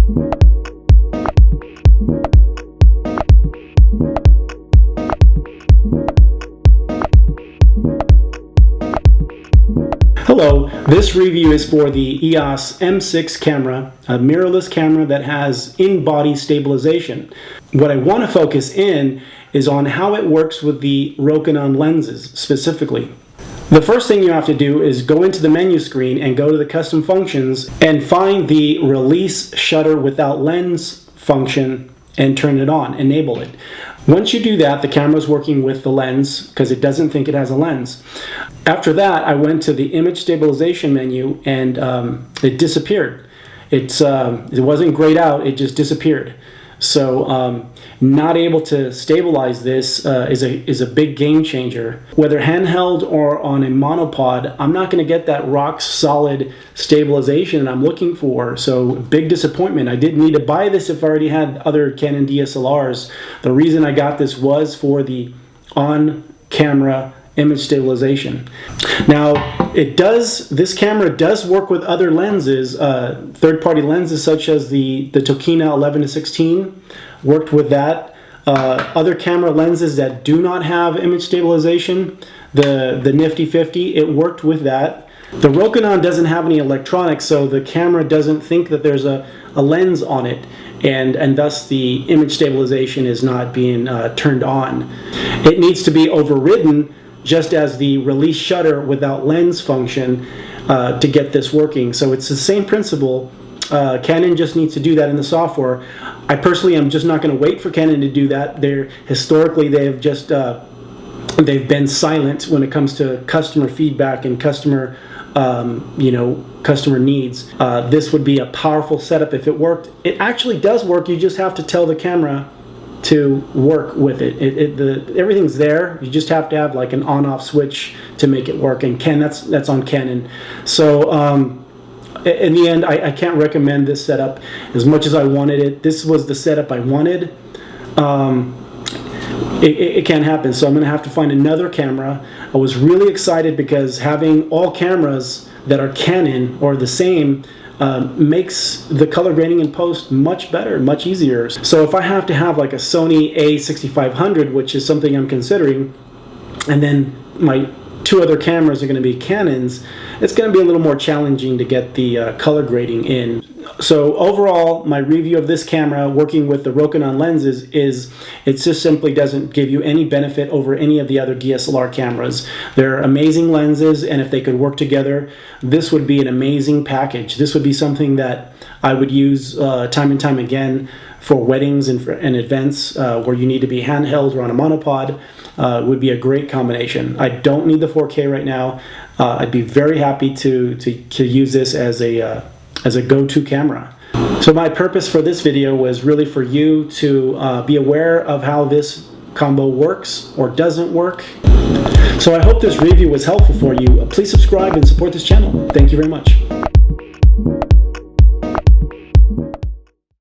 Hello, this review is for the EOS M6 camera, a mirrorless camera that has in-body stabilization. What I want to focus in is on how it works with the Rokinon lenses specifically. The first thing you have to do is go into the menu screen and go to the custom functions and find the release shutter without lens function and turn it on, enable it. Once you do that, the camera is working with the lens because it doesn't think it has a lens. After that, I went to the image stabilization menu and it disappeared. It wasn't grayed out, it just disappeared. So not able to stabilize this is a big game changer. Whether handheld or on a monopod, I'm not going to get that rock solid stabilization that I'm looking for. So big disappointment. I didn't need to buy this if I already had other Canon DSLRs. The reason I got this was for the on-camera image stabilization. Now this camera does work with other lenses, third-party lenses such as the Tokina 11-16 worked with that. Other camera lenses that do not have image stabilization, the Nifty 50, it worked with that. The Rokinon doesn't have any electronics, so the camera doesn't think that there's a lens on it, and thus the image stabilization is not being turned on. It needs to be overridden just as the release shutter without lens function to get this working. So it's the same principle. Canon just needs to do that in the software. I personally am just not going to wait for Canon to do that. Historically they've just they've been silent when it comes to customer feedback and customer customer needs. This would be a powerful setup if it worked. It actually does work. You just have to tell the camera to work with it. Everything's there. You just have to have like an on-off switch to make it work. And that's on Canon. So in the end, I can't recommend this setup as much as I wanted it. This was the setup I wanted. It can't happen. So I'm going to have to find another camera. I was really excited because having all cameras that are Canon or the same makes the color grading in post much better, much easier. So if I have to have like a Sony A6500, which is something I'm considering, and then my two other cameras are going to be Canons, it's going to be a little more challenging to get the color grading in. So overall, my review of this camera working with the Rokinon lenses is it just simply doesn't give you any benefit over any of the other DSLR cameras. They're amazing lenses, and if they could work together, this would be an amazing package. This would be something that I would use time and time again for weddings and events where you need to be handheld or on a monopod. Would be a great combination. I don't need the 4K right now. I'd be very happy to use this as a go-to camera. So my purpose for this video was really for you to be aware of how this combo works or doesn't work. So I hope this review was helpful for you. Please subscribe and support this channel. Thank you very much.